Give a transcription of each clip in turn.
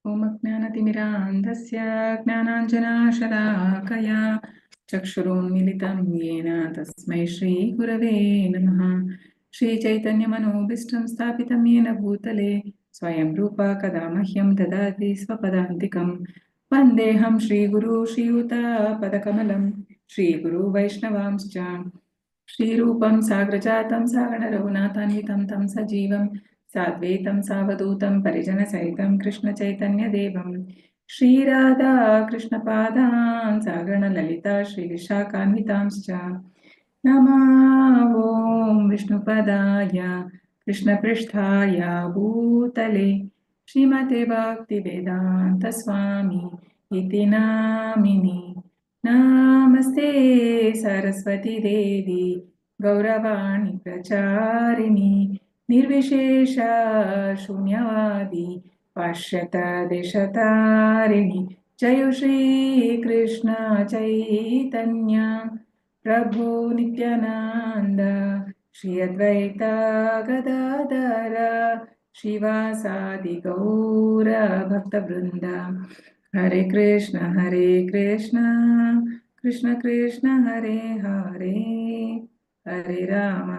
ॐ अज्ञानतिमिरान्धस्य ज्ञानाञ्जनाशलाकया चक्षुरुन्मिलितं येन तस्मै श्रीगुरवे नमः। श्रीचैतन्यमनोभीष्टं स्थापितं येन भूतले स्वयं रूपा कदा मह्यं ददाति स्वपदान्तिकं। वन्देऽहं श्रीगुरु श्रीयुतापदकमलं श्रीगुरु वैष्णवांश्च श्रीरूपं साग्रजातं सागररघुनाथान्वितं तं सजीवं साद्वैतं सावधूतं परिजनसहितं कृष्णचैतन्यदेवं श्रीराधा कृष्णपादान् सागरललिता श्रीविशाखान्वितांश्च नमो ॐ विष्णुपदाय कृष्णपृष्ठाय भूतले श्रीमते भक्तिवेदान्तस्वामी इति नामिनि नमस्ते सरस्वती देवी गौरवाणी प्रचारिणी निर्विशेष शून्यवादी पाश्चात्यदेशतारिणी जय श्री कृष्ण चैतन्य प्रभु नित्यानंद श्री अद्वैत गदाधर श्रीवासादि गौर भक्तवृंद हरे कृष्ण कृष्ण कृष्ण हरे हरे हरे राम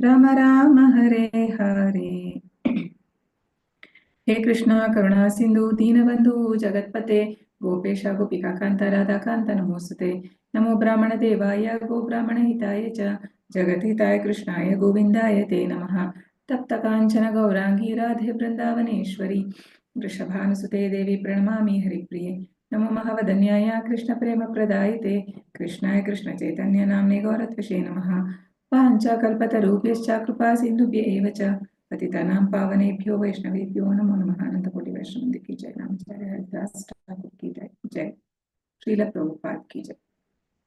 राम राम हरे हरे। हे कृष्णा करुणा सिंधु दीनबंधु जगत्पते गोपेश गोपिकाकांत राधाकांत नमोस्तुते। नमो ब्राह्मण देवाय गो ब्राह्मण हिताय च जगद्हिताय कृष्णाय गोविंदाय ते नमः। तप्त कांचन गौरांगी राधे वृंदावनेश्वरी वृषभानुसुते देवी प्रणमामि हरिप्रिये। नमो महावदन्याय कृष्ण प्रेम प्रदायिते कृष्णाय कृष्ण चैतन्य नाम्ने गौरत्वशे नमः। वाञ्छाकल्पतरुभ्यश्च कृपा सिन्धुभ्य एव च पतितानां पावनेभ्यो वैष्णवेभ्यो नमो नमः। अनंत कोटि वैष्णव की जय। नमस्कार हरिदास ठाकुर की जय। जय श्रील प्रभुपाद की जय।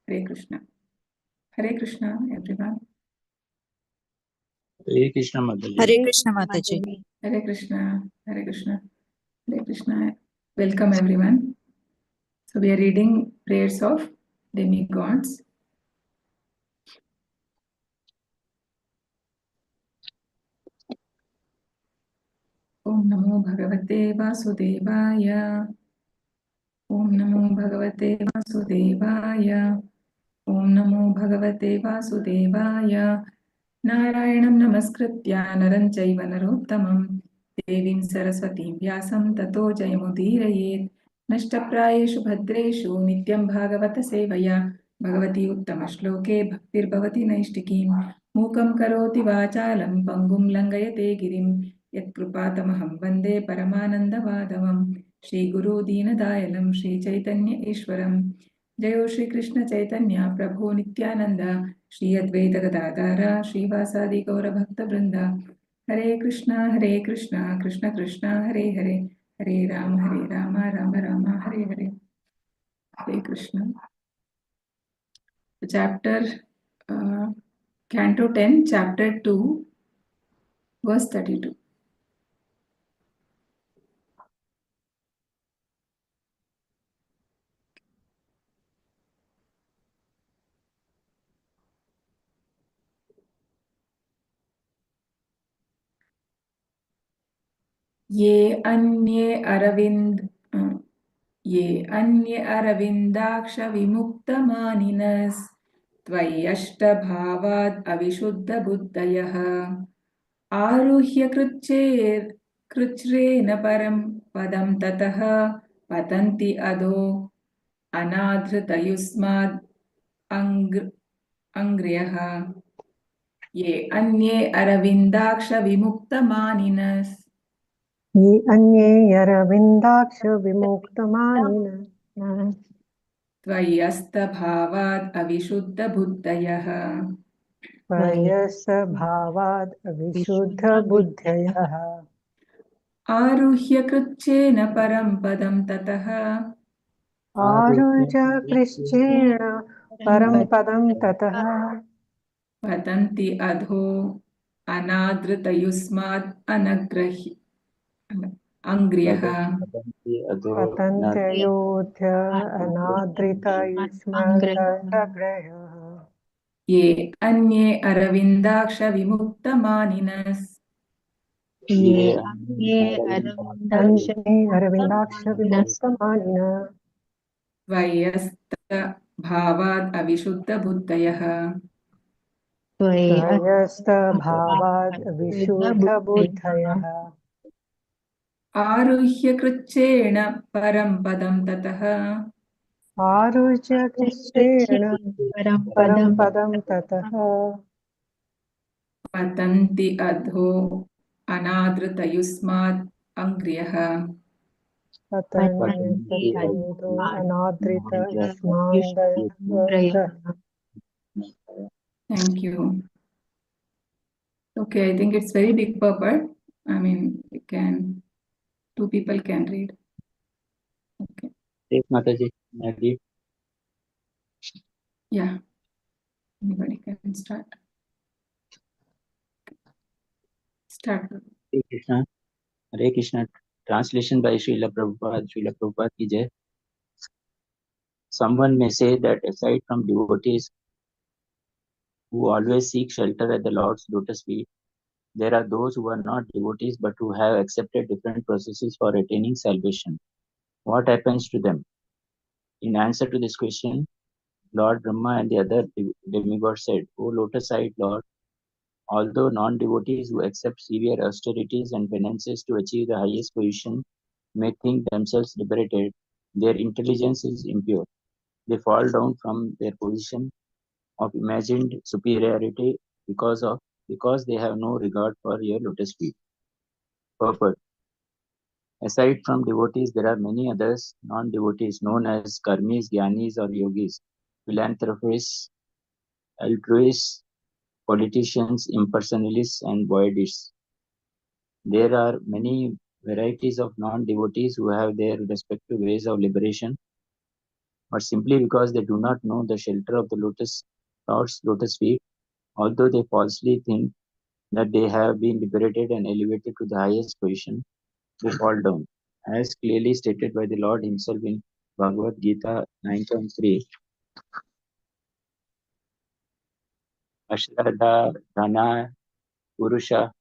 हरे कृष्णा एवरीवन। हरे कृष्णा माताजी। हरे कृष्णा माताजी। हरे कृष्णा हरे Krishna. Welcome everyone. So we are reading prayers of demigods. ओम नमो भगवते वासुदेवाय। ओम नमो भगवते वासुदेवाय। ओम नमो भगवते वासुदेवाय। नारायणं नमस्कृत्य नरं चैव नरोत्तमं देवीं सरस्वतीं व्यासं ततो जयमुदीरयेत्। नष्टप्रायेषु भद्रेषु नित्यं भागवत सेवया भगवती उत्तमश्लोके भक्तिर्भवति नैष्टिकीं। मूकं करोति वाचालं पङ्गुं लङ्घयते गिरिं यत्कृपातमहं वन्दे परमानन्दमाधवं। श्रीगुरु दीनदायलं श्रीचैतन्य ईश्वरं। जयो श्री कृष्ण चैतन्य प्रभु नित्यानंद श्री अद्वैत गदाधर श्रीवासादि गौर भक्त वृंद। Hare Krishna Krishna Krishna Hare Hare Hare Ram Ram Ram Hare Hare. Hare Krishna. Chapter Canto 10 chapter 2 verse 32. ये अन्ये अरविन्दाक्ष विमुक्तमानिनस् त्वय्यष्टभावाद् अविशुद्ध बुद्धयः आरुह्य कृच्छ्रेण परं पदं ततः पतन्ति अधो अनाधृतयुष्माद् अङ्घ्र्यः। ये अन्ये अरविन्दाक्ष विमुक्तमानिनस्। ये अन्ये अरविन्दाक्ष विमुक्तमानिनः त्वय्यस्तभावाद् अविशुद्ध बुद्धयः त्वय्यस्तभावाद् अविशुद्धबुद्धयः आरुह्य कृच्छ्रेण परं पदं ततः आरुह्य कृच्छ्रेण परं पदं ततः पतन्ति अधो अनादृतयुष्माद् अङ्घ्र्यः। पतन्त्योऽथ अनादृतयुष्मदग्रयः। ये अन्ये अरविन्दाक्ष विमुक्तमानिनस्। ये Anjane Aravindaksha Vimuttamanina Vayasta bhavad avishuddha buddhayah Tvayasta Bhavad Vishuddha Buddhayah आरुह्य कृच्छ्रेण परं पदं ततः Arujya Krishtena Param Padam Tataha पतन्ति अधो अनादृतयुष्मात् अङ्घ्र्यः Patanyatato Anadrita Yusmandaya. Thank you. Okay, I think it's very big purport. I mean, two people can read. Okay. Yes, Mataji, I read. Yeah, anybody can start. Start. Hare Krishna. Hare Krishna. Translation by Srila Prabhupada. Srila Prabhupada ki jai. Someone may say that aside from devotees who always seek shelter at the Lord's lotus feet, there are those who are not devotees but who have accepted different processes for attaining salvation. What happens to them? In answer to this question, Lord Brahma and the other demigods said, O lotus-eyed Lord, although non-devotees who accept severe austerities and penances to achieve the highest position may think themselves liberated, their intelligence is impure. They fall down from their position of imagined superiority because they have no regard for your lotus feet. Purport. Aside from devotees, there are many others, non-devotees, known as karmis, jnanis, or yogis, philanthropists, altruists, politicians, impersonalists, and voidists. There are many varieties of non-devotees who have their respective ways of liberation, but simply because they do not know the shelter of the Lord's lotus feet, although they falsely think that they have been liberated and elevated to the highest position, they fall down. As clearly stated by the Lord himself in Bhagavad Gita 9.3, Ashradha Dhana Purusha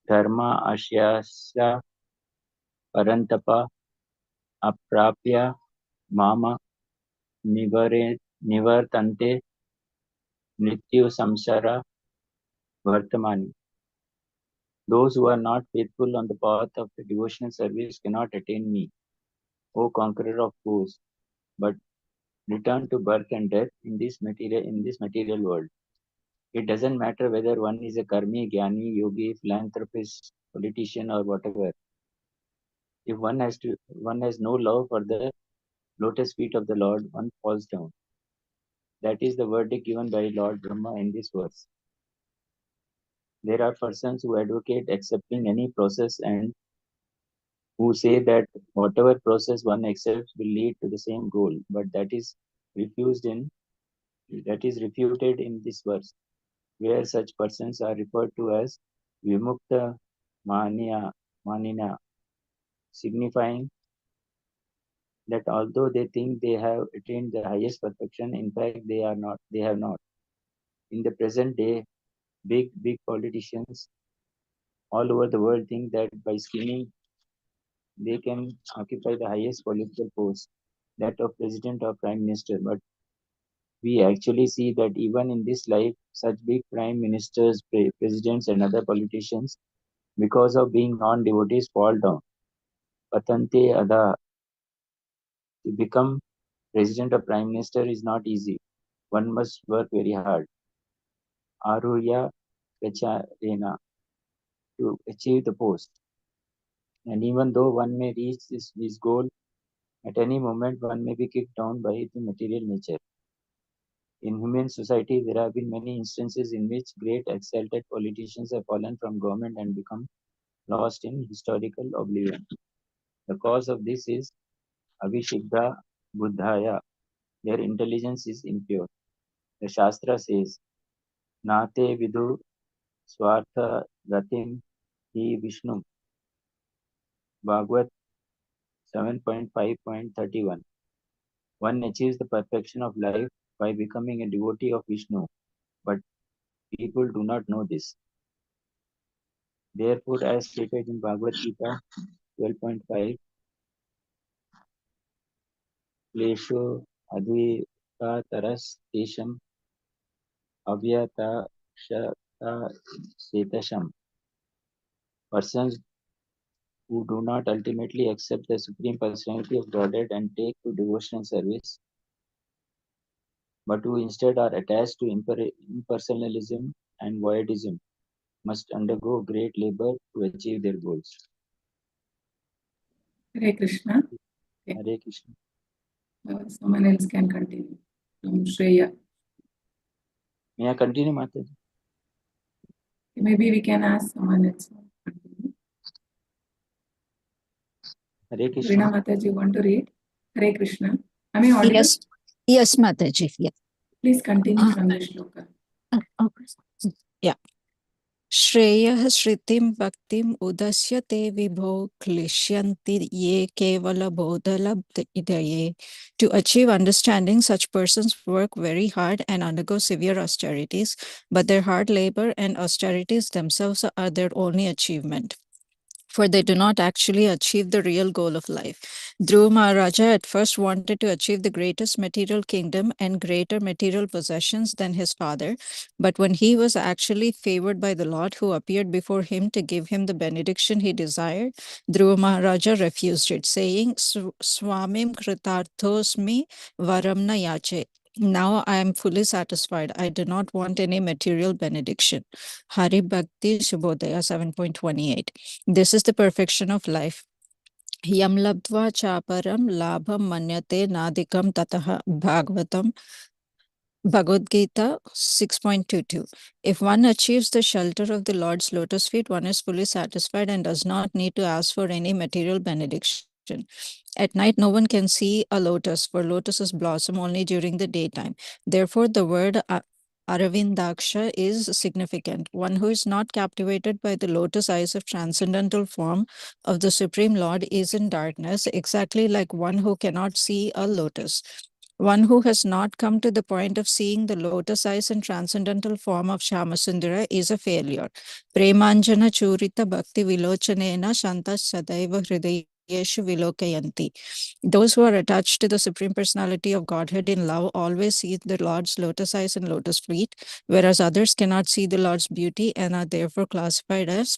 Dharma Ashyasya Parantapa Aprapya Mama Nivartante Nityu Samsara Vartamani. Those who are not faithful on the path of the devotional service cannot attain me, O conqueror of foes, but return to birth and death in this material world. It doesn't matter whether one is a karmi, jnani, yogi, philanthropist, politician, or whatever. If one has no love for the lotus feet of the Lord, one falls down. That is the verdict given by Lord Brahma in this verse. There are persons who advocate accepting any process and who say that whatever process one accepts will lead to the same goal, but that is refuted in this verse, where such persons are referred to as Vimukta Manina, signifying that although they think they have attained the highest perfection, in fact they have not. In the present day, big politicians all over the world think that by scheming they can occupy the highest political post, that of president or prime minister. But we actually see that even in this life, such big prime ministers, presidents, and other politicians, because of being non-devotees, fall down. Patante Ada, to become president or prime minister is not easy. One must work very hard. Aruya Kacharena, to achieve the post. And even though one may reach this goal, at any moment one may be kicked down by the material nature. In human society, there have been many instances in which great exalted politicians have fallen from government and become lost in historical oblivion. The cause of this is Avishikta Buddhaya. Their intelligence is impure. The Shastra says, Nate Vidu Swartha Gatim Hi Vishnu. Bhagavad 7.5.31. One achieves the perfection of life by becoming a devotee of Vishnu, but people do not know this. Therefore, as stated in Bhagavad Gita 12.5, Klesho Advita Taras Tesham Avyata Shata Setasham. Persons who do not ultimately accept the Supreme Personality of Godhead and take to devotional service, but who instead are attached to impersonalism and voidism, must undergo great labor to achieve their goals. Hare Krishna. Okay. Hare Krishna. Someone else can continue. Shreya. May I continue, Mataji? Maybe we can ask someone else. Hare Krishna. Rina Mataji, you want to read? Hare Krishna. Am I audible? Yes, yes, Mataji. Yeah. Please continue from the shloka. Yeah. Shreyah Shritim Bhaktim Udasya Te Vibho Klishyanti Ye Kevala Bodhalabd Idaye. To achieve understanding, such persons work very hard and undergo severe austerities, but their hard labor and austerities themselves are their only achievement, for they do not actually achieve the real goal of life. Dhruva Maharaja at first wanted to achieve the greatest material kingdom and greater material possessions than his father, but when he was actually favored by the Lord who appeared before him to give him the benediction he desired, Dhruva Maharaja refused it, saying, Swamim kritarthosmi varamna yache. Now I am fully satisfied. I do not want any material benediction. Hari Bhakti Shubhodaya 7.28. This is the perfection of life. Yam labdva chaparam labham manyate nadikam tataha bhagavatam. Bhagavad Gita 6.22. If one achieves the shelter of the Lord's lotus feet, one is fully satisfied and does not need to ask for any material benediction. At night, no one can see a lotus, for lotuses blossom only during the daytime. Therefore, the word Aravindaksha is significant. One who is not captivated by the lotus eyes of transcendental form of the Supreme Lord is in darkness, exactly like one who cannot see a lotus. One who has not come to the point of seeing the lotus eyes and transcendental form of Shyamasundara is a failure. Premanjana churita bhakti vilochanena shanta sadaiva hridayeshu vilokayanti. Those who are attached to the Supreme Personality of Godhead in love always see the Lord's lotus eyes and lotus feet, whereas others cannot see the Lord's beauty and are therefore classified as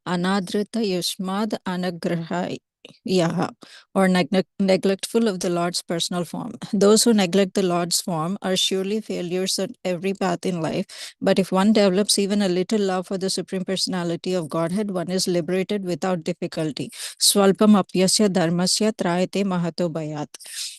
anadrita yushmad anagraha yaha, or neglectful of the Lord's personal form. Those who neglect the Lord's form are surely failures at every path in life, but if one develops even a little love for the Supreme Personality of Godhead, one is liberated without difficulty. Swalpam apyasya dharmasya trayate mahato bayat.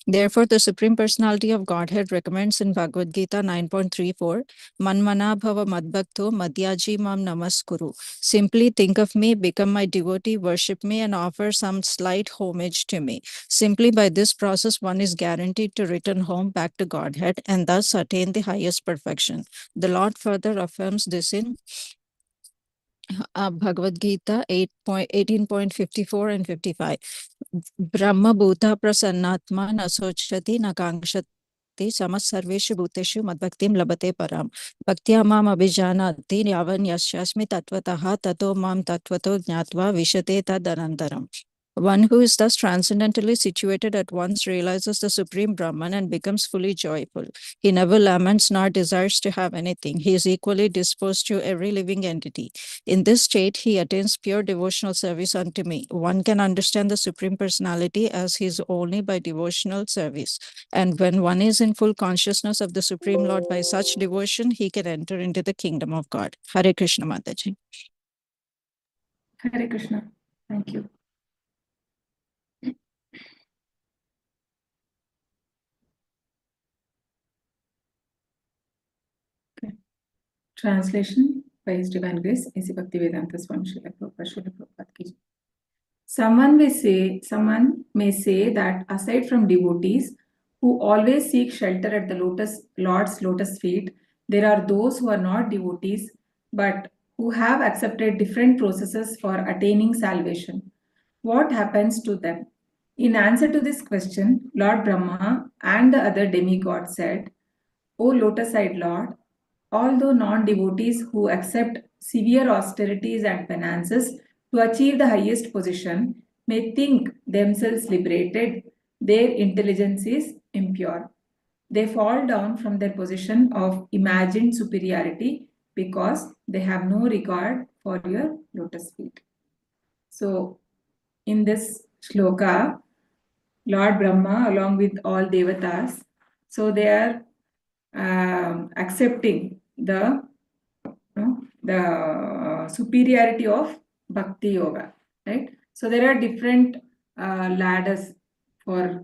Therefore, the Supreme Personality of Godhead recommends in Bhagavad Gita 9.34, Manmana bhava madbhakto madhyaji mam namaskuru. Simply think of me, become my devotee, worship me, and offer some slight homage to me. Simply by this process, one is guaranteed to return home back to Godhead and thus attain the highest perfection. The Lord further affirms this in Bhagavad Gita 18.54 and 55. Brahma bhuta prasannatma nasochati nakangshati samas sarveshu bhuteshu madbhaktim labate param. Bhaktya mam abhijanati yavan yasyasmi tatvataha tato mam tatvato jnatva vishate tadanantaram. One who is thus transcendentally situated at once realizes the Supreme Brahman and becomes fully joyful. He never laments nor desires to have anything. He is equally disposed to every living entity. In this state, he attains pure devotional service unto me. One can understand the Supreme Personality as his only by devotional service. And when one is in full consciousness of the Supreme Lord by such devotion, he can enter into the kingdom of God. Hare Krishna Mataji. Hare Krishna. Thank you. Okay. Translation by His Divine Grace, A.C. Bhaktivedanta Swami Srila Prabhupada ki jai. Someone may say that aside from devotees who always seek shelter at the Lord's lotus feet, there are those who are not devotees but who have accepted different processes for attaining salvation. What happens to them? In answer to this question, Lord Brahma and the other demigods said, O lotus-eyed Lord, although non-devotees who accept severe austerities and penances to achieve the highest position may think themselves liberated, their intelligence is impure. They fall down from their position of imagined superiority because they have no regard for your lotus feet. So, in this shloka, Lord Brahma, along with all devatas, so they are accepting the superiority of Bhakti Yoga, right? So there are different ladders for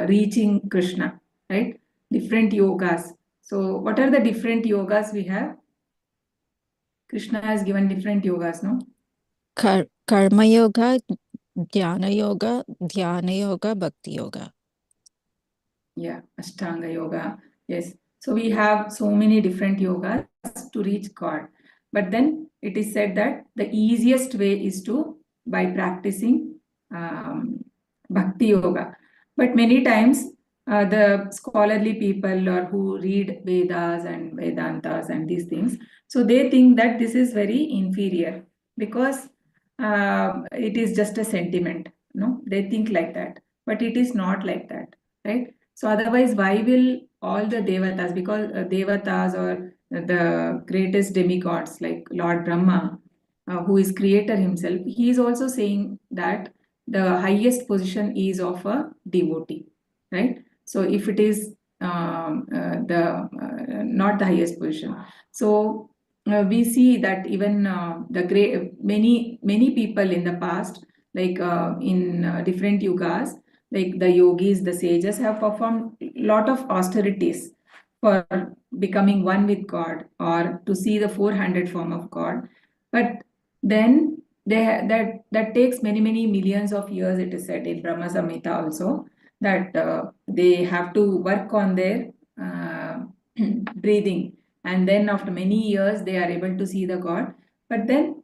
reaching Krishna, right? Different yogas. So what are the different yogas we have? Krishna has given different yogas, no? Karma Yoga, Jnana Yoga, Dhyana Yoga, Bhakti Yoga. Yeah, Ashtanga Yoga. Yes. So we have so many different yogas to reach God. But then it is said that the easiest way is by practicing Bhakti Yoga. But many times the scholarly people or who read Vedas and Vedantas and these things, so they think that this is very inferior because it is just a sentiment. No, they think like that. But it is not like that, right? So otherwise, why will all the devatas, because devatas or the greatest demigods like Lord Brahma, who is creator himself, he is also saying that the highest position is of a devotee, right? So if it is not the highest position, so we see that even many people in the past, like in different yugas, like the yogis, the sages have performed a lot of austerities for becoming one with God or to see the four-handed form of God. But then that takes many millions of years, it is said in Brahma Samhita also, that they have to work on their breathing. And then after many years, they are able to see the God. But then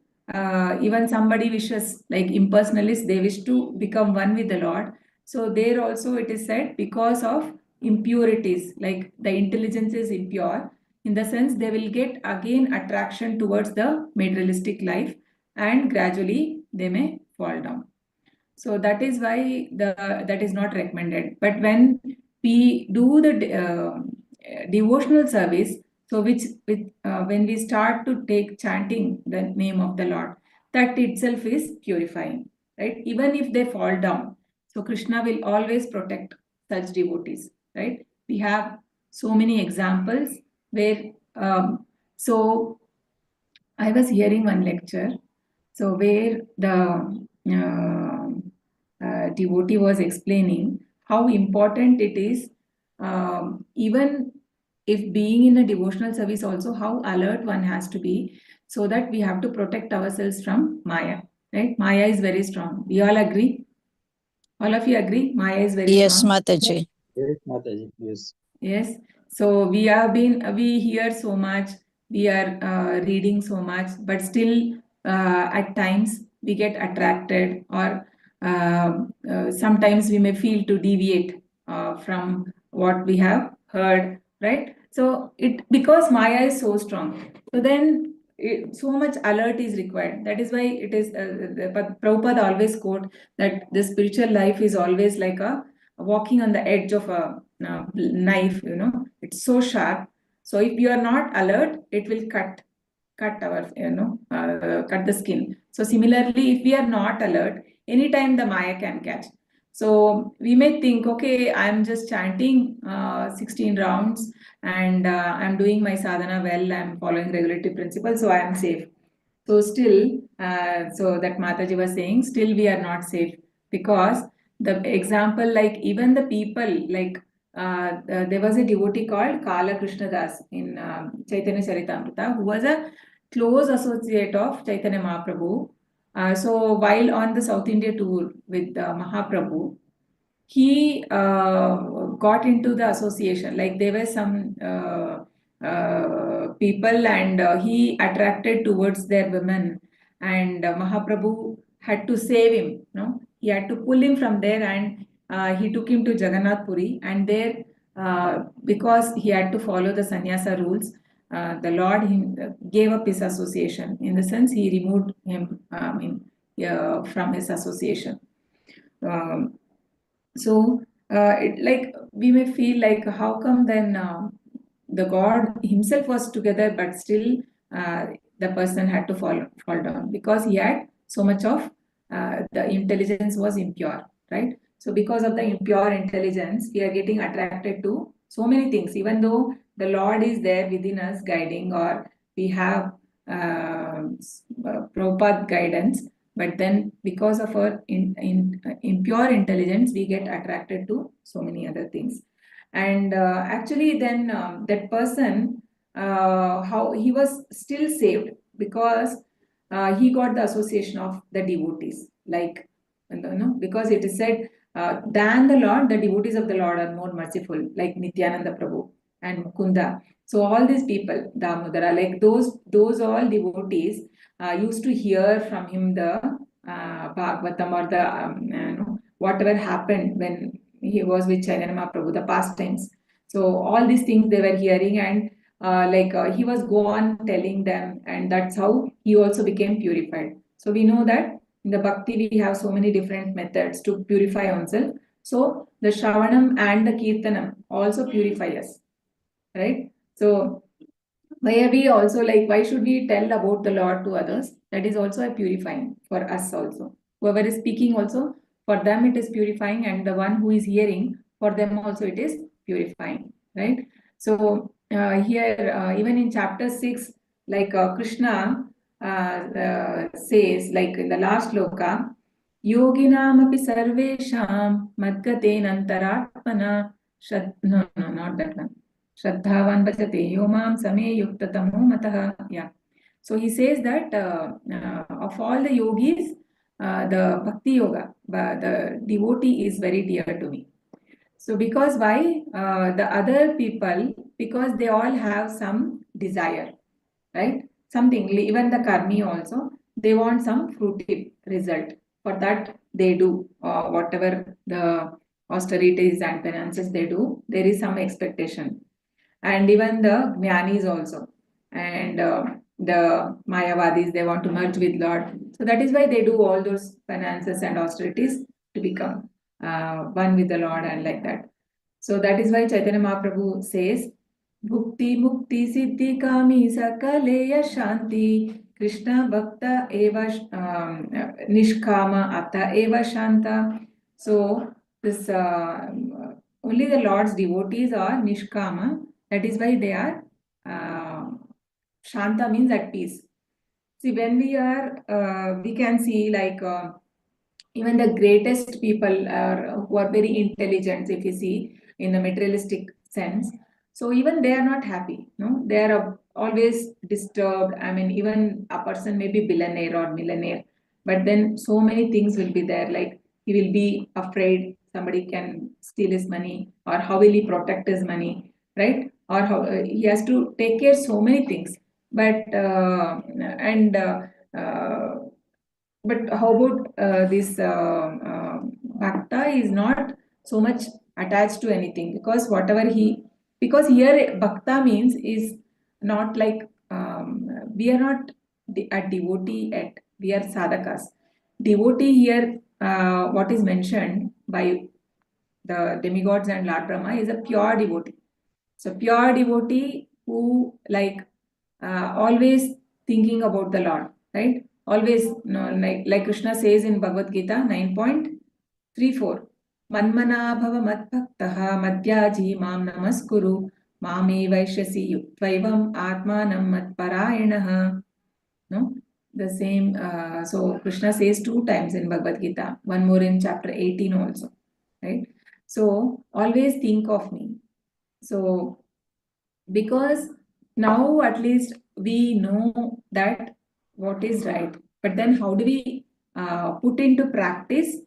even somebody wishes, like impersonalists, they wish to become one with the Lord. So there also it is said because of impurities, like the intelligence is impure, in the sense they will get again attraction towards the materialistic life and gradually they may fall down. So that is why that is not recommended. But when we do the devotional service, so when we start to take chanting the name of the Lord, that itself is purifying, right? Even if they fall down, so Krishna will always protect such devotees, right? We have so many examples where so I was hearing one lecture, so where the devotee was explaining how important it is, even if being in a devotional service also, how alert one has to be, so that we have to protect ourselves from Maya, right? Maya is very strong. We all agree? All of you agree? Maya is very Yes, strong. Mataji. Yes, Mataji, yes. Yes. So we hear so much, we are reading so much, but still at times we get attracted, or sometimes we may feel to deviate from what we have heard, right? So because Maya is so strong, so then so much alert is required. That is why it is Prabhupada always quote that the spiritual life is always like a walking on the edge of a knife, it's so sharp. So if you are not alert, it will cut our, cut the skin. So similarly, if we are not alert, anytime the Maya can catch. So we may think, okay, I'm just chanting 16 rounds and I'm doing my sadhana well, I'm following regulative principles, so I am safe. So still, so that Mataji was saying, still we are not safe, because the example, like even the people, like there was a devotee called Kala Krishna Das in Chaitanya Charitamrita, who was a close associate of Chaitanya Mahaprabhu. So while on the South India tour with Mahaprabhu, he got into the association. Like there were some people, and he attracted towards their women, and Mahaprabhu had to save him. He had to pull him from there, and he took him to Jagannath Puri, and there because he had to follow the sannyasa rules, the Lord gave up his association. In the sense, he removed him from his association. We may feel like, how come then the God himself was together, but still the person had to fall down, because he had so much of the intelligence was impure, right? So because of the impure intelligence, we are getting attracted to so many things, even though the Lord is there within us guiding, or we have Prabhupada guidance, but then because of our impure intelligence, we get attracted to so many other things. And actually then that person, how he was still saved, because he got the association of the devotees, like, because it is said, than the Lord, the devotees of the Lord are more merciful, like Nityananda Prabhu and Mukunda. So all these people, Damodara, like those all devotees used to hear from him the Bhagavatam, or the whatever happened when he was with Chaitanya Mahaprabhu, the pastimes. So all these things they were hearing, and he was go on telling them, and that's how he also became purified. So we know that in the Bhakti we have so many different methods to purify ourselves. So the Shravanam and the Kirtanam also purify us, right? So why should we tell about the Lord to others? That is also a purifying for us also. Whoever is speaking also, for them it is purifying, and the one who is hearing, for them also it is purifying, right? So here, even in chapter 6, Krishna says, like in the last loka, Yoginamapi sarvesham madgatenantaratmana no, not that one. Shraddhavan bhajate yomam same yuktatamu mataha. Yeah. So he says that of all the yogis, the Bhakti Yoga, the devotee is very dear to me. So because why? The other people, because they all have some desire, right? Something, even the karmi also, they want some fruitive result. For that, they do whatever the austerities and penances they do, there is some expectation. And even the jnanis also, and the mayavadis, they want to merge with Lord. So that is why they do all those penances and austerities to become one with the Lord, and like that. So that is why Chaitanya Mahaprabhu says, Bhukti Mukti Siddhi Kami Sakaleya Shanti Krishna Bhakta Eva Nishkama Atta Eva Shanta. So this only the Lord's devotees are Nishkama. That is why they are Shanta means at peace. See, when we are, we can see even the greatest people who are very intelligent, if you see in the materialistic sense. So even they are not happy. No, they are always disturbed. I mean, even a person may be billionaire or millionaire, but then so many things will be there. Like he will be afraid somebody can steal his money, or how will he protect his money, right? Or how he has to take care so many things. But but how about this Bhakta is not so much attached to anything, because because here Bhakta means is not like, we are not a devotee yet, we are sadhakas. Devotee here, what is mentioned by the demigods and Lord Brahma is a pure devotee. So pure devotee who always thinking about the Lord, right? Always, like Krishna says in Bhagavad Gita 9.34, Manmana bhava madbhaktaha madhyaji mam namaskuru mame vaishyasi yuktvaivam atmanam madparayanaha. No? The same, so Krishna says 2 times in Bhagavad Gita, one more in chapter 18 also, right? So always think of me. So because now at least we know that what is right, but then how do we put into practice?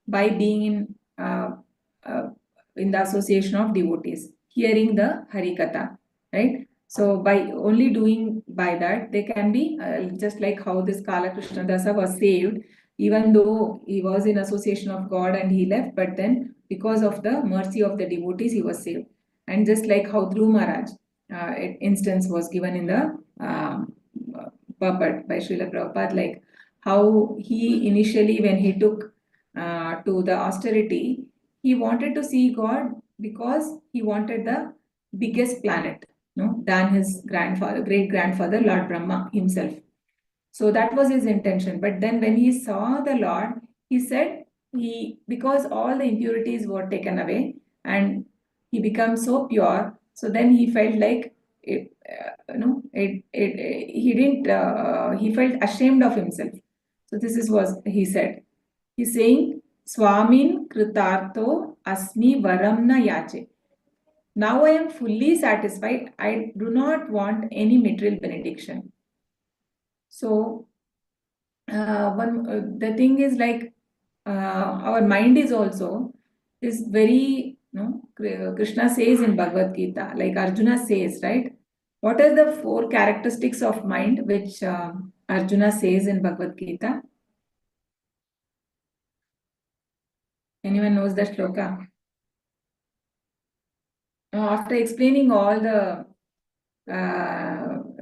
By being in the association of devotees, hearing the Harikatha, right? So by only doing by that, they can be just like how this Kala Krishna Dasa was saved, even though he was in association of God and he left, but then because of the mercy of the devotees, he was saved. And just like how Dhruv Maharaj, instance was given in the purport by Srila Prabhupada, like how he initially, when he took to the austerity, he wanted to see God because he wanted the biggest planet, than his grandfather, great grandfather, Lord Brahma himself. So that was his intention. But then when he saw the Lord, he said because all the impurities were taken away and he became so pure. So then he felt like he felt ashamed of himself. So this is what he said. He's saying, Swamin Kritartho Asmi Varam Na Yache. Now I am fully satisfied. I do not want any material benediction. So the thing is, like, our mind is also very, Krishna says in Bhagavad Gita, like Arjuna says, right? What are the 4 characteristics of mind which Arjuna says in Bhagavad Gita? Anyone knows the shloka? After explaining all the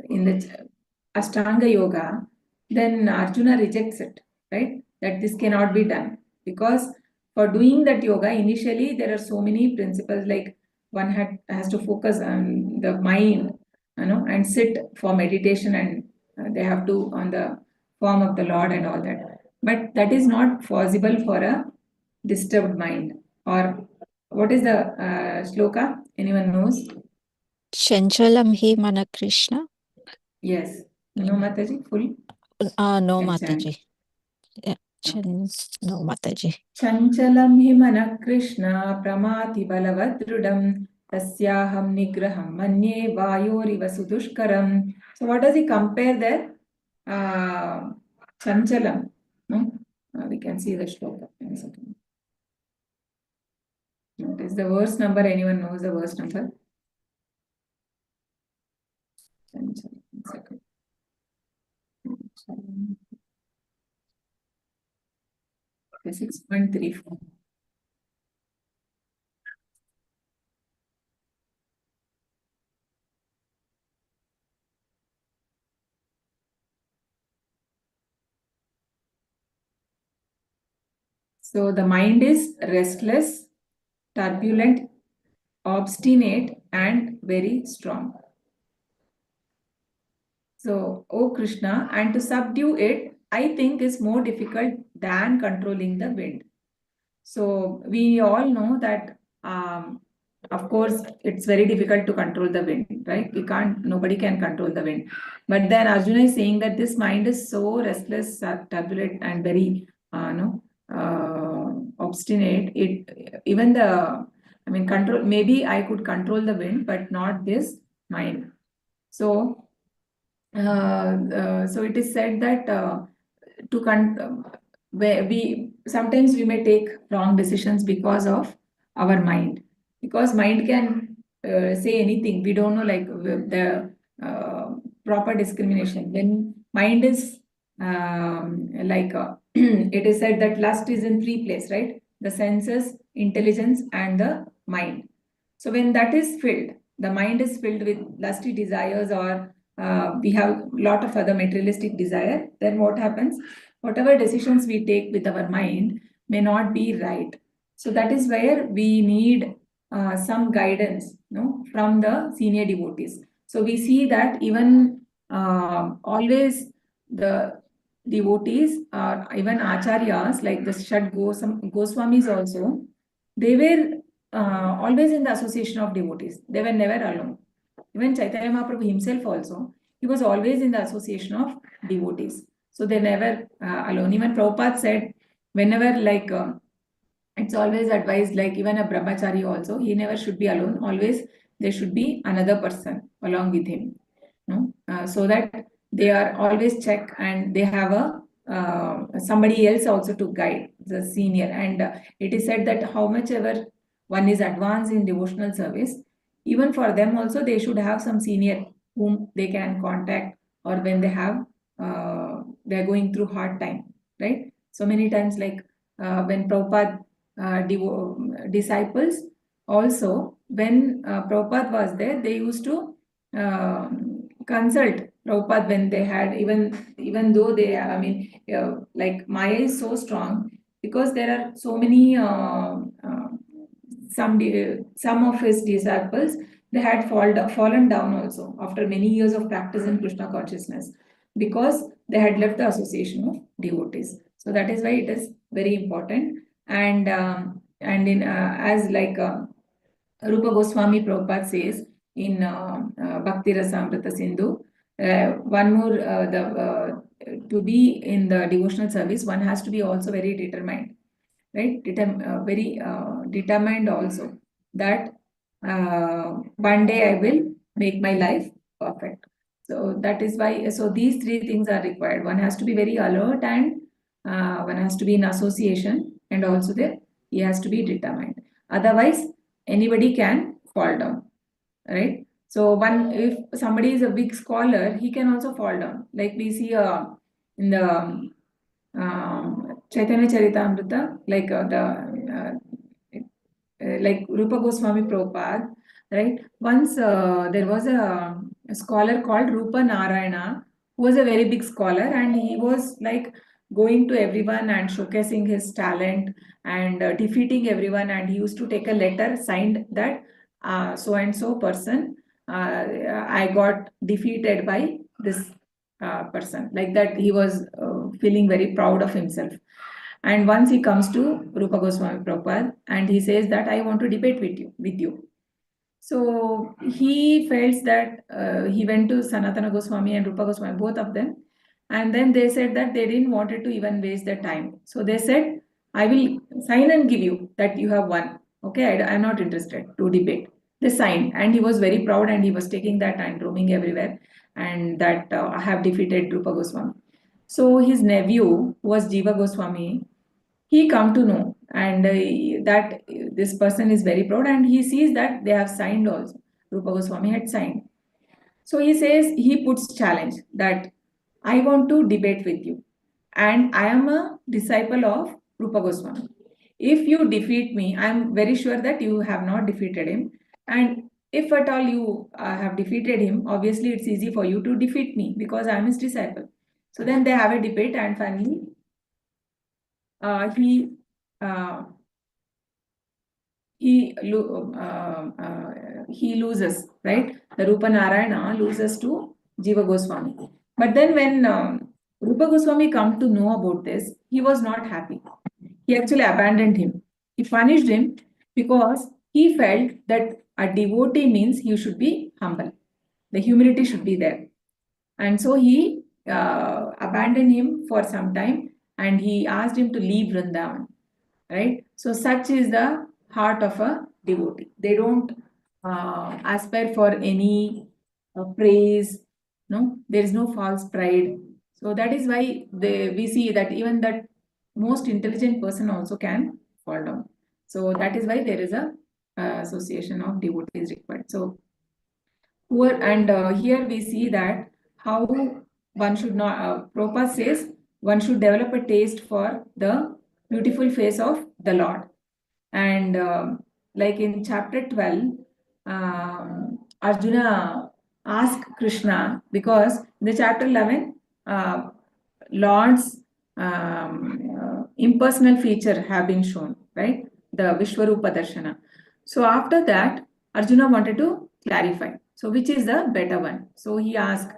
in the Ashtanga Yoga, then Arjuna rejects it, right? That this cannot be done, because for doing that yoga, initially there are so many principles, like one has to focus on the mind, and sit for meditation, and they have to on the form of the Lord and all that. But that is not possible for a disturbed mind. Or what is the shloka? Anyone knows? Chanchalam hi mana Krishna. Yes. No, Mataji, full? No, Can Mataji. chant. Yeah. No, Mataji. Chanchalam hi mana Krishna pramati balavadrudam tasyaham nigraham manye vayoriva sudushkaram. So what does he compare there? Chanchalam. No? We can see the shloka in a second. What is the verse number? Anyone knows the verse number? Chanchalam. 6.34. So the mind is restless, turbulent, obstinate, and very strong. So, O Krishna, and to subdue it, I think is more difficult than controlling the wind. So we all know that, of course, it's very difficult to control the wind, right? Nobody can control the wind. But then Arjuna is saying that this mind is so restless, turbulent, and very, obstinate. Control. Maybe I could control the wind, but not this mind. So, so it is said that where sometimes we may take wrong decisions because of our mind, because mind can say anything. We don't know, like, the proper discrimination. When mind is it is said that lust is in 3 places, right? The senses, intelligence, and the mind. So when that is filled, the mind is filled with lusty desires, or we have a lot of other materialistic desire, then what happens? Whatever decisions we take with our mind may not be right. So that is where we need some guidance, from the senior devotees. So we see that even always the devotees, or even acharyas, like the Shad Goswamis also, they were always in the association of devotees. They were never alone. Even Chaitanya Mahaprabhu himself also, he was always in the association of devotees. So they never alone. Even Prabhupada said, whenever, like, it's always advised, like even a brahmachari also, he never should be alone. Always there should be another person along with him, so that they are always check, and they have a somebody else also to guide the senior. And it is said that how much ever one is advanced in devotional service, even for them also they should have some senior whom they can contact, or when they have they're going through hard time, right? So many times, like when Prabhupada disciples also, when Prabhupada was there, they used to consult Prabhupada when they had, even though they, like Maya is so strong because there are so many, some of his disciples, they had fallen down also after many years of practice in Krishna consciousness because they had left the association of devotees. So that is why it is very important. And in as like Rupa Goswami Prabhupada says in Bhakti Rasamrita Sindhu, one more to be in the devotional service, one has to be also very determined, right? Very determined also that one day I will make my life perfect. So that is why. So these three things are required. One has to be very alert, and one has to be in association, and also he has to be determined. Otherwise, anybody can fall down, right? So if somebody is a big scholar, he can also fall down. Like we see in the Chaitanya Charitamrita, like like Rupa Goswami Prabhupada, right? Once there was a scholar called Rupa Narayana, who was a very big scholar, and he was like going to everyone and showcasing his talent and defeating everyone. And he used to take a letter signed that so and so person, I got defeated by this person. Like that, he was feeling very proud of himself. And once he comes to Rupa Goswami Prabhupada and he says that I want to debate with you. So he felt that he went to Sanatana Goswami and Rupa Goswami, both of them. And then they said that they didn't wanted to even waste their time. So they said, I will sign and give you that you have won. Okay, I'm not interested to debate. They signed, and he was very proud, and he was taking that and roaming everywhere, and that I have defeated Rupa Goswami. So his nephew, who was Jiva Goswami, he come to know, and that this person is very proud, and he sees that they have signed also. Rupa Goswami had signed. So he says, he puts challenge that I want to debate with you, and I am a disciple of Rupa Goswami. If you defeat me, I am very sure that you have not defeated him, and if at all you have defeated him, obviously it's easy for you to defeat me because I am his disciple. So then they have a debate, and finally he loses, right? The Rupa Narayana loses to Jiva Goswami. But then when Rupa Goswami come to know about this, he was not happy. He actually abandoned him. He punished him because he felt that a devotee means you should be humble. The humility should be there. And so he abandoned him for some time, and he asked him to leave Vrindavan, right? So such is the heart of a devotee. They don't aspire for any praise. No, there is no false pride. So that is why we see that even that most intelligent person also can fall down. So that is why there is a association of devotees required. So poor, and here we see that how one should not, Prabhupada says, one should develop a taste for the beautiful face of the Lord. And like in chapter 12, Arjuna asked Krishna, because in the chapter 11, Lord's impersonal feature have been shown, right? The Vishwarupa Darshana. So after that, Arjuna wanted to clarify. So which is the better one? So he asked,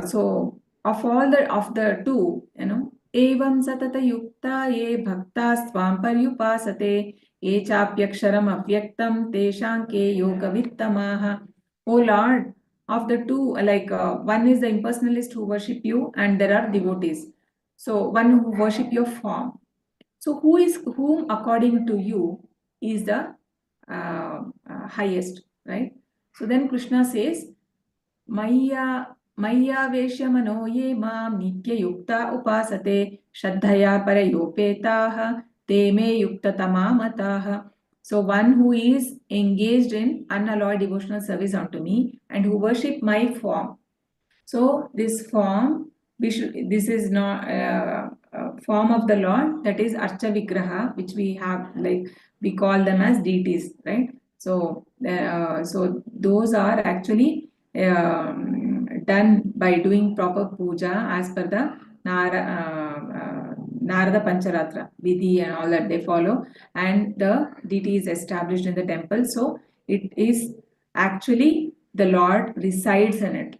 so of the two, evam satata yukta ye bhakta svam paryupasate ye chapyaksharam avyaktam teshanke yoga vittamaha. O Lord, of the two, like one is the impersonalist who worship you, and there are devotees. So one who worship your form. So whom according to you is the highest, right? So then Krishna says, Maya Veshya Mano Ye Mam Nitya Yukta Upasate Shraddhaya Parayopetaha Te Me Yukta Tamamataha. So one who is engaged in unalloyed devotional service unto me and who worship my form. So this form, this is not form of the Lord, that is Archa Vigraha, which we have, like we call them as deities, right? So so those are actually done by doing proper puja as per the Narada Pancharatra Vidhi and all that they follow, and the deity is established in the temple. So it is actually the Lord resides in it.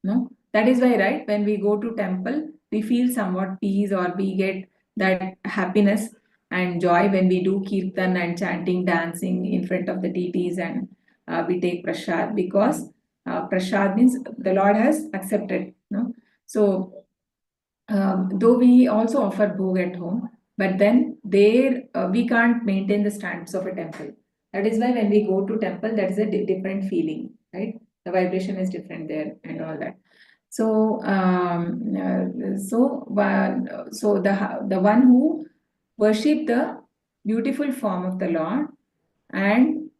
No, that is why, right, when we go to temple, we feel somewhat peace, or we get that happiness and joy when we do kirtan and chanting, dancing in front of the deities, and we take prasad, because prasad means the Lord has accepted. No, so though we also offer bhog at home, but then there we can't maintain the standards of a temple. That is why when we go to temple, that is a different feeling, right? The vibration is different there and all that. So, so the one who worship the beautiful form of the Lord, and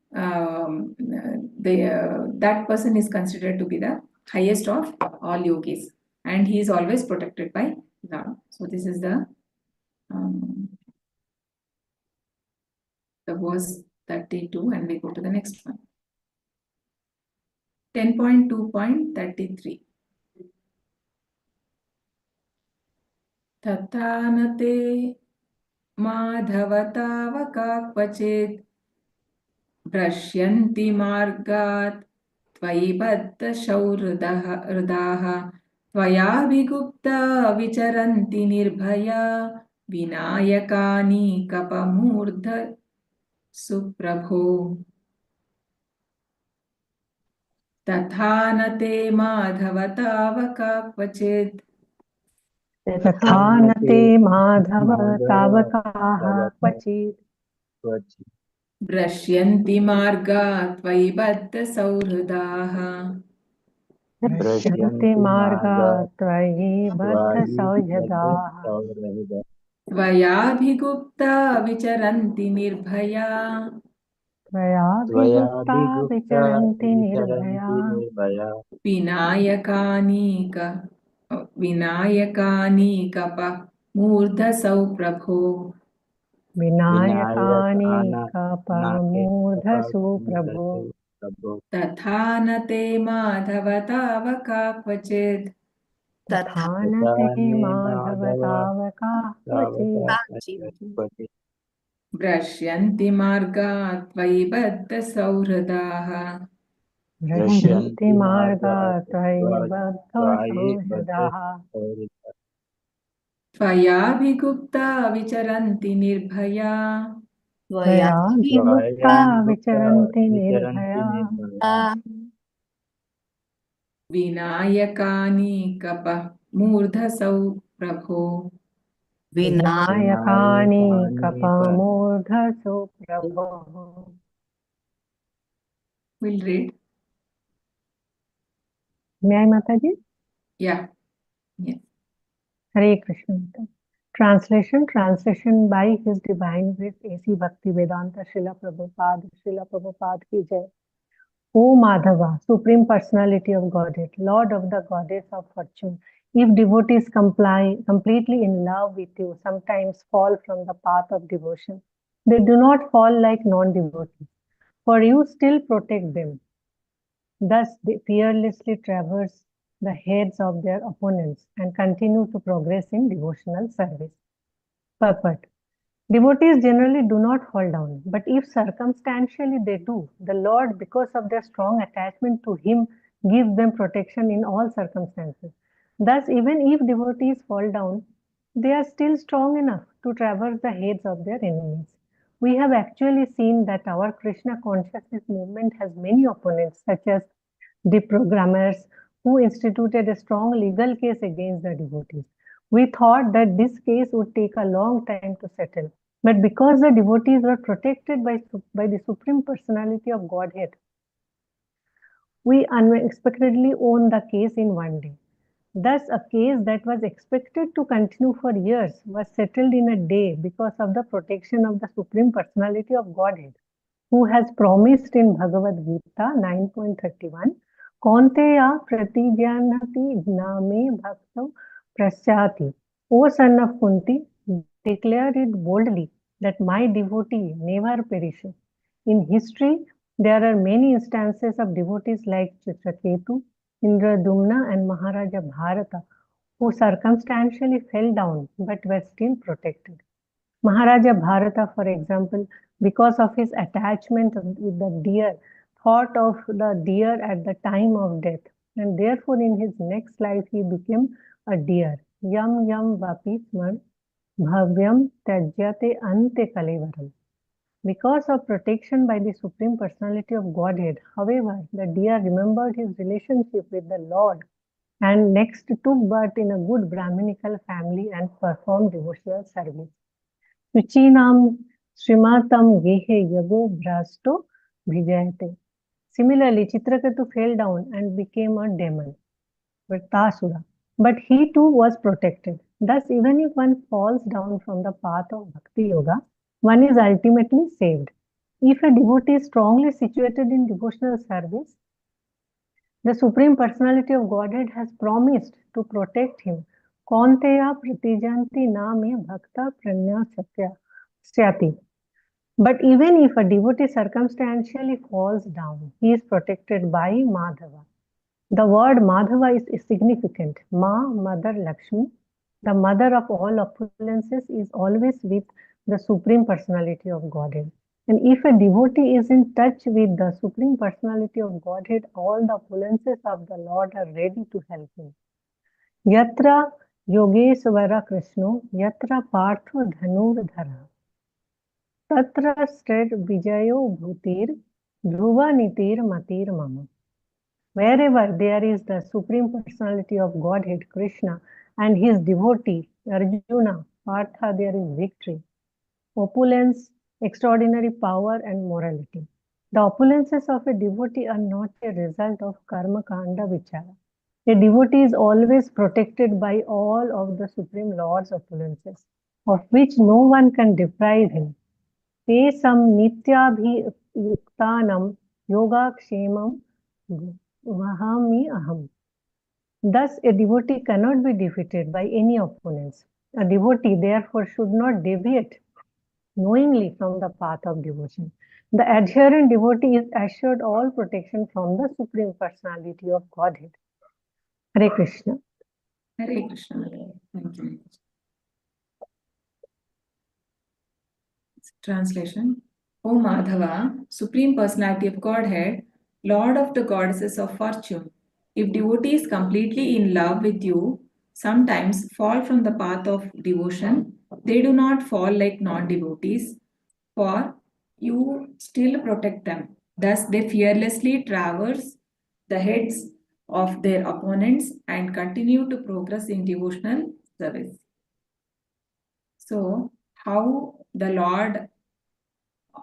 that person is considered to be the highest of all yogis, and he is always protected by Lord. So this is the verse 32, and we go to the next one. 10.2.33. Tathanate madhavatavaka kvachit prashyanti margat त्वयि बद्धशौहृदाः त्वयाभिगुप्ता विचरन्ति निर्भया विनायकानि कपमूर्ध सुप्रभो तथा न ते माधव तावका क्वचित् तथा न ते माधव तावकाः क्वचित् भ्रश्यन्ति मार्गा त्वयि बद्धसौहृदाः भ्रश्यन्ति मार्गा त्वयि बद्धसौहृदाः त्वयाभिगुप्ता विचरन्ति निर्भया त्वयाभिगुप्ता विचरन्ति निर्भया विनायकानि कपमूर्धसौ प्रभो विनायकानि कपमूर्धसु प्रभो तथा न ते माधव तावका क्वचित् तथा न ते माधव तावका क्वचित् भ्रश्यन्ति मार्गा त्वयि बद्धसौहृदाः भ्रश्यन्ति मार्गा त्वयि बद्धसौहृदाः त्वयाभिगुप्ता विचरन्ति निर्भया त्वयाभिगुप्ता विचरन्ति निर्भया विनायकानि कपमूर्धसौ प्रभो विनायकानि कपमूर्धसु प्रभो. We'll read. May I, Mataji? Yeah. Yes. Hare Krishna. Translation by His Divine Grace A.C. Bhakti Vedanta Srila Prabhupada ki jai. O Madhava, Supreme Personality of Godhead, Lord of the Goddess of Fortune, if devotees completely in love with you, sometimes fall from the path of devotion, they do not fall like non-devotees, for you still protect them. Thus, they fearlessly traverse the heads of their opponents and continue to progress in devotional service. Purport. Devotees generally do not fall down, but if circumstantially they do, the Lord, because of their strong attachment to Him, gives them protection in all circumstances. Thus, even if devotees fall down, they are still strong enough to traverse the heads of their enemies. We have actually seen that our Krishna consciousness movement has many opponents, such as deprogrammers, who instituted a strong legal case against the devotees. We thought that this case would take a long time to settle. But because the devotees were protected by the Supreme Personality of Godhead, we unexpectedly won the case in one day. Thus, a case that was expected to continue for years was settled in a day because of the protection of the Supreme Personality of Godhead, who has promised in Bhagavad Gita 9.31, Kaunteya pratijnati gname bhakto prasyati. O son of Kunti, declare it boldly that my devotee never perishes. In history, there are many instances of devotees like Chitraketu, Indradumna and Maharaja Bharata, who circumstantially fell down but were still protected. Maharaja Bharata, for example, because of his attachment with the deer, thought of the deer at the time of death, and therefore in his next life he became a deer. Yam yam vapi smar bhavyam tajyate ante kalevaram. Because of protection by the Supreme Personality of Godhead, however, the deer remembered his relationship with the Lord and next took birth in a good Brahminical family and performed devotional service. Suchinam Srimatam Gehe Yago Brasto Vijayate. Similarly, Chitraketu fell down and became a demon, Vritasura. But he too was protected. Thus, even if one falls down from the path of Bhakti Yoga, one is ultimately saved. If a devotee is strongly situated in devotional service, the Supreme Personality of Godhead has promised to protect him. Kaunteya pratijanti na me bhakta pranya satyati. But even if a devotee circumstantially falls down, he is protected by Madhava. The word Madhava is significant. Ma, Mother Lakshmi, the mother of all opulences, is always with the Supreme Personality of Godhead. And if a devotee is in touch with the Supreme Personality of Godhead, all the opulences of the Lord are ready to help him. Yatra Yogeswara Krishno, Yatra Partho Dhanur Dhara. Tatra Stred Vijayo Bhutir, Dhruva Nitir Matir Mama. Wherever there is the Supreme Personality of Godhead, Krishna, and his devotee, Arjuna, Partha, there is victory, opulence, extraordinary power, and morality. The opulences of a devotee are not a result of karma kanda vichara. A devotee is always protected by all of the Supreme Lord's opulences, of which no one can deprive him. Te sam nityabhiyuktanam yogakshemam vahami aham. Thus, a devotee cannot be defeated by any opponents. A devotee, therefore, should not deviate knowingly from the path of devotion. The adherent devotee is assured all protection from the Supreme Personality of Godhead. Hare Krishna. Hare Krishna. Thank you. Translation. O Madhava, Supreme Personality of Godhead, Lord of the goddesses of fortune, if devotees completely in love with you sometimes fall from the path of devotion, they do not fall like non-devotees, for you still protect them. Thus, they fearlessly traverse the heads of their opponents and continue to progress in devotional service. So, how the Lord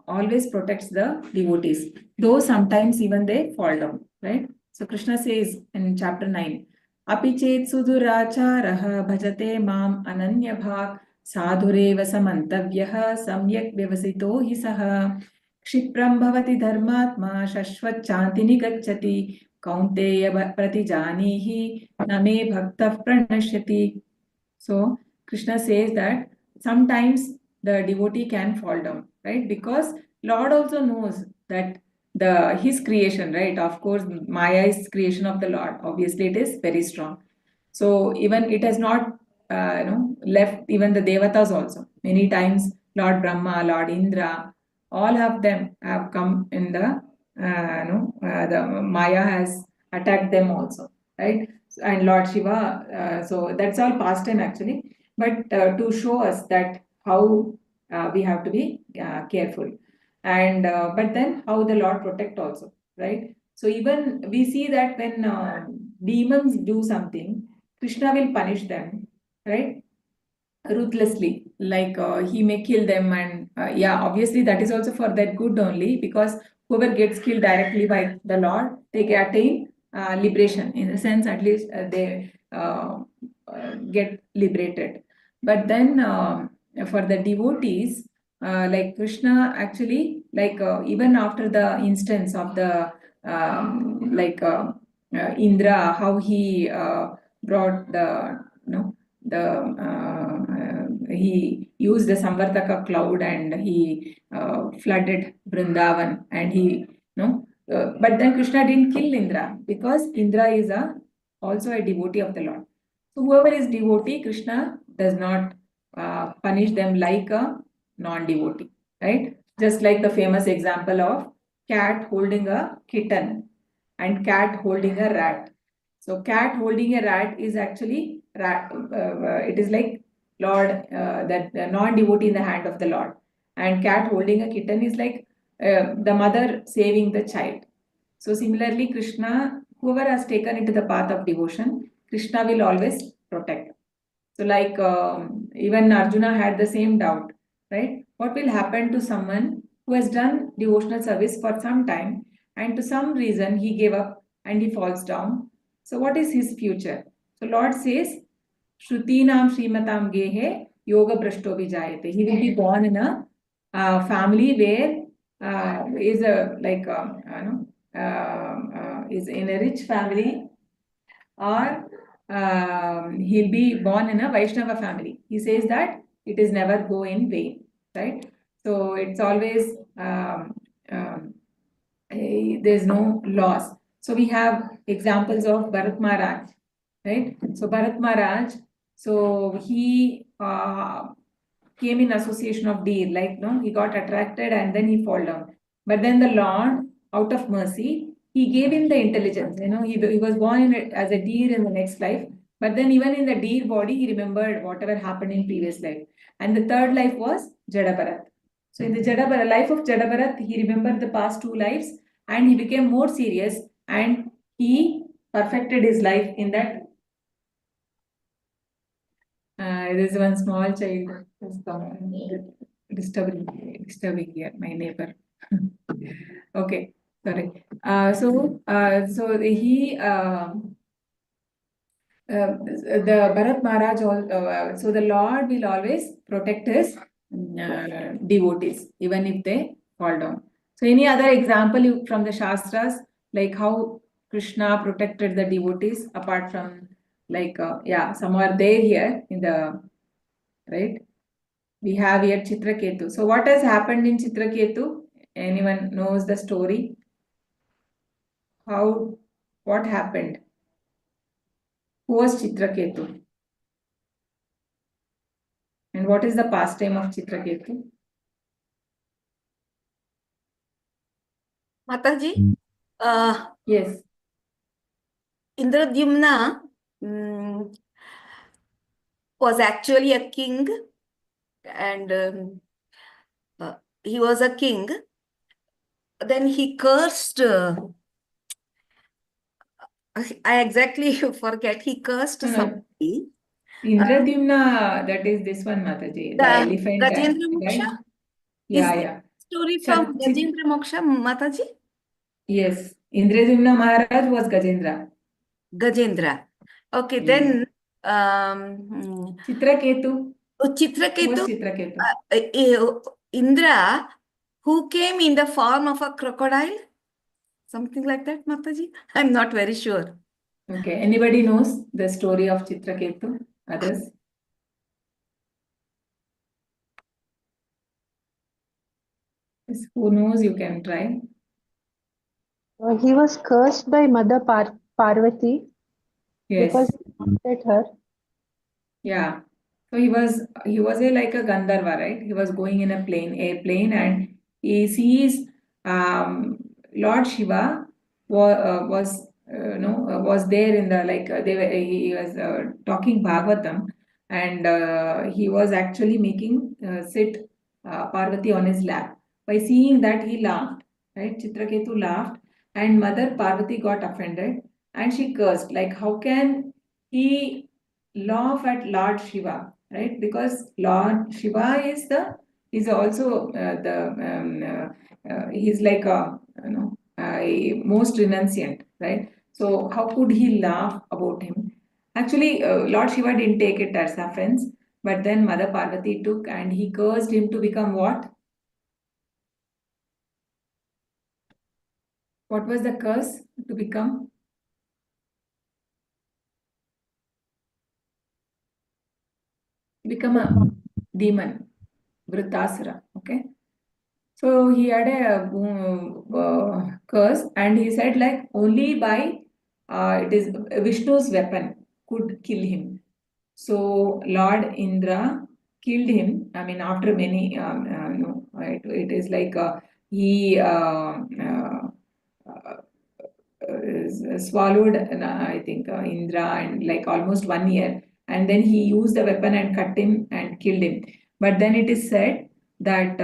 always protects the devotees, though sometimes even they fall down, right? So Krishna says in chapter 9, Apichet suduracharaha bhajate mam ananya bhak sadhureva samantavyah samyak vyavasito hi saha kshipram bhavati dharmatma shashvat chantini gacchati kaunteya pratijanihi name bhaktah pranashyati. So Krishna says that sometimes the devotee can fall down, right? Because Lord also knows that his creation, right? Of course, Maya is creation of the Lord. Obviously, it is very strong. So even it has not, left even the devatas also. Many times, Lord Brahma, Lord Indra, all of them have come in the, the Maya has attacked them also, right? And Lord Shiva. So that's all past time actually. But to show us that how we have to be careful, and but then how the Lord protect also, right? So even we see that when demons do something, Krishna will punish them, right? Ruthlessly, like he may kill them, and yeah, obviously that is also for that good only, because whoever gets killed directly by the Lord, they attain liberation. In a sense, at least they get liberated. But then for the devotees, like Krishna actually, like even after the instance of the Indra, how he brought the he used the Samvartaka cloud and he flooded Vrindavan, and he But then Krishna didn't kill Indra because Indra is also a devotee of the Lord. So whoever is devotee, Krishna does not punish them like a non-devotee, right? Just like the famous example of cat holding a kitten and cat holding a rat. So cat holding a rat is actually rat. It is like Lord, that non-devotee in the hand of the Lord, and cat holding a kitten is like the mother saving the child. So similarly, Krishna, whoever has taken into the path of devotion, Krishna will always protect. So like even Arjuna had the same doubt, right? What will happen to someone who has done devotional service for some time and to some reason he gave up and he falls down? So what is his future? So Lord says, Shrutinam Srimatam Gehe Yoga Brashto Vijayate. He will be born in a family where is a like is in a rich family, or he'll be born in a Vaishnava family. He says that it is never go in vain, right? So it's always there's no loss. So we have examples of Bharat Maharaj, right? So Bharat Maharaj, so he came in association of deer, like no, he got attracted and then he fall down. But then the Lord, out of mercy, he gave him the intelligence. He was born as a deer in the next life. But then even in the deer body, he remembered whatever happened in previous life. And the third life was Jada Bharat. So in the life of Jada Bharat, he remembered the past two lives and he became more serious and he perfected his life in that. There's one small child who's disturbing here, my neighbor. Okay, sorry. So the Bharat Maharaj, so the Lord will always protect his devotees, even if they fall down. So any other example from the Shastras, like how Krishna protected the devotees, apart from like, some are there here in the, right? We have here Chitraketu. So what has happened in Chitraketu? Anyone knows the story? What happened? Who was Chitraketu? And what is the pastime of Chitraketu? Mataji, Yes. Indradyumna was actually a king, and he was a king. Then he cursed. I exactly forget. He cursed somebody. Indradyumna, that is this one, Mataji, the elephant. Gajendra Moksha? Right? Yeah, Is yeah. Story from Gajendra Moksha, Mataji? Yes, Indradyumna Maharaj was Gajendra. Gajendra. Okay, then Chitraketu. Chitraketu. Who was Chitraketu? Indra, who came in the form of a crocodile? Something like that, Mataji? I'm not very sure. Okay, anybody knows the story of Chitraketu? Others? Yes, who knows, you can try. He was cursed by Mother Parvati because Yes. he haunted her. Yeah. So he was like a Gandharva, right? He was going in a airplane, and he sees Lord Shiva was there in the he was talking Bhagavatam, and he was actually making sit Parvati on his lap. By seeing that, he laughed, right? Chitraketu laughed, and Mother Parvati got offended, and she cursed, like, how can he laugh at Lord Shiva, right? Because Lord Shiva is also he's like most renunciant, right? So how could he laugh about him? Actually, Lord Shiva didn't take it as offense, but then Mother Parvati took, and he cursed him to become what? What was the curse to become? Become a demon, Vritasura. Okay. So he had a curse, and he said like only by it is Vishnu's weapon could kill him. So Lord Indra killed him. I mean, after many, no, it is like he swallowed, I think, Indra, and like almost 1 year. And then he used the weapon and cut him and killed him. But then it is said that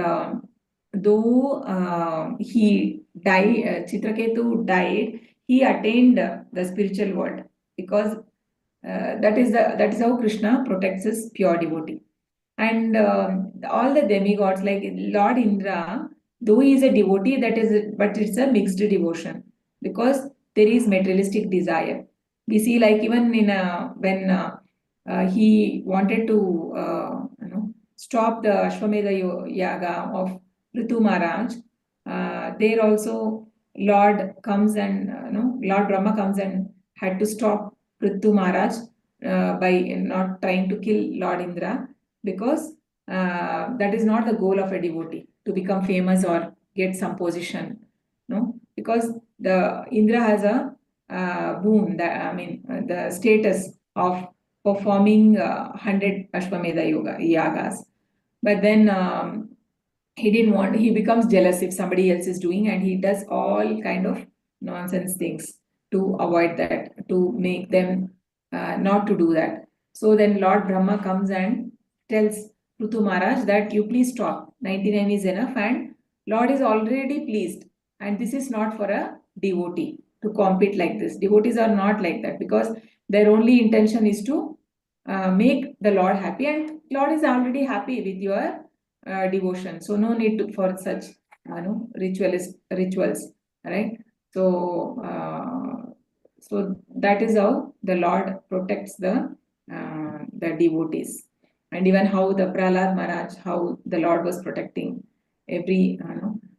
though he died, Chitraketu died, he attained the spiritual world, because that is how Krishna protects his pure devotee. And all the demigods, like Lord Indra, though he is a devotee, but it's a mixed devotion, because there is materialistic desire. We see, like, even in when he wanted to stop the Ashwamedha yaga of Ritu Maharaj, there also Lord comes and Lord Brahma comes and had to stop Ritu Maharaj by not trying to kill Lord Indra, because that is not the goal of a devotee, to become famous or get some position. No, because the Indra has a boon, the status of performing 100 Ashwamedha yagas. But then he becomes jealous if somebody else is doing, and he does all kind of nonsense things to avoid that, to make them not to do that. So then Lord Brahma comes and tells Prithu Maharaj that you please stop. 99 is enough, and Lord is already pleased. And this is not for a devotee to compete like this. Devotees are not like that, because their only intention is to make the Lord happy, and Lord is already happy with your devotion. So no need for such rituals, right? So so that is how the Lord protects the devotees. And even how the Prahlad Maharaj, how the Lord was protecting every,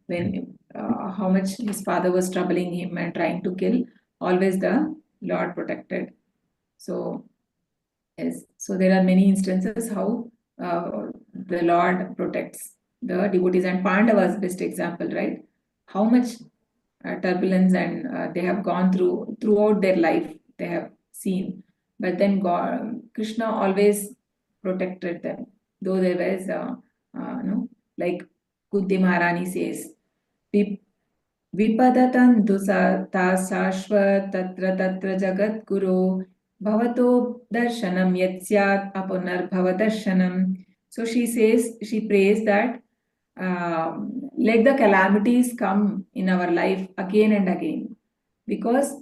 when how much his father was troubling him and trying to kill, always the Lord protected. So yes, so there are many instances how the Lord protects the devotees, and Pandavas best example, right? How much turbulence and they have gone throughout their life, they have seen, but then Krishna always protected them, though there was like Kunti Maharani says, विपदतन्तु ता शाश्वतत्र तत्र जगद्गुरो भवतो darshanam yat syat apunarbhava darshanam. So she says, she prays that let the calamities come in our life again and again, because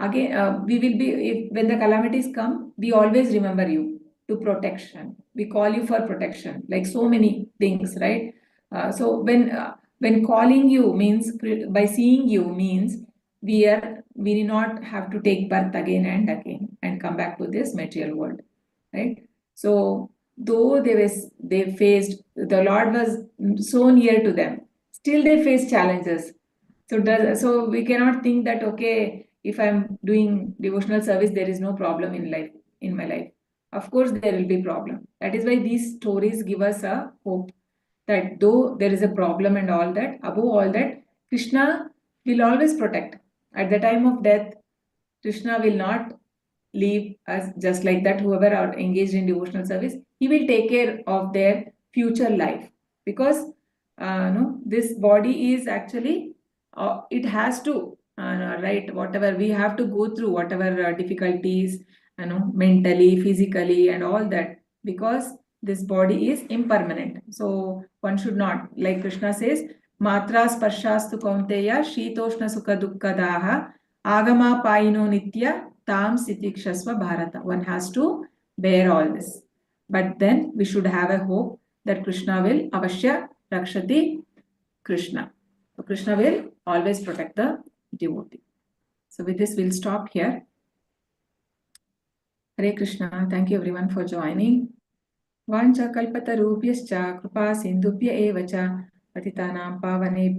again we will be, when the calamities come, we always remember you to protection. We call you for protection, like so many things, right? So when calling you means, by seeing you means, we need not have to take birth again and again and come back to this material world, right? So though they faced, the Lord was so near to them, still they faced challenges. So we cannot think that, okay, if I'm doing devotional service, there is no problem in my life. Of course, there will be problem. That is why these stories give us a hope that though there is a problem and all that, above all that, Krishna will always protect. At the time of death, Krishna will not leave us just like that. Whoever are engaged in devotional service, he will take care of their future life, because this body is actually it has to right, whatever we have to go through, whatever difficulties, mentally, physically, and all that, because this body is impermanent. So one should not, like Krishna says, matra sparshastu kaunteya shitoshna sukha dukkadaha agama paino nitya tam sitikshasva bharata. One has to bear all this, but then we should have a hope that Krishna will avashya rakshati Krishna. So Krishna will always protect the devotee. So with this, we'll stop here. Hare Krishna. Thank you everyone for joining. Vancha kalpatarubhyascha kripa sindubhya eva cha patitanam pavanebhyo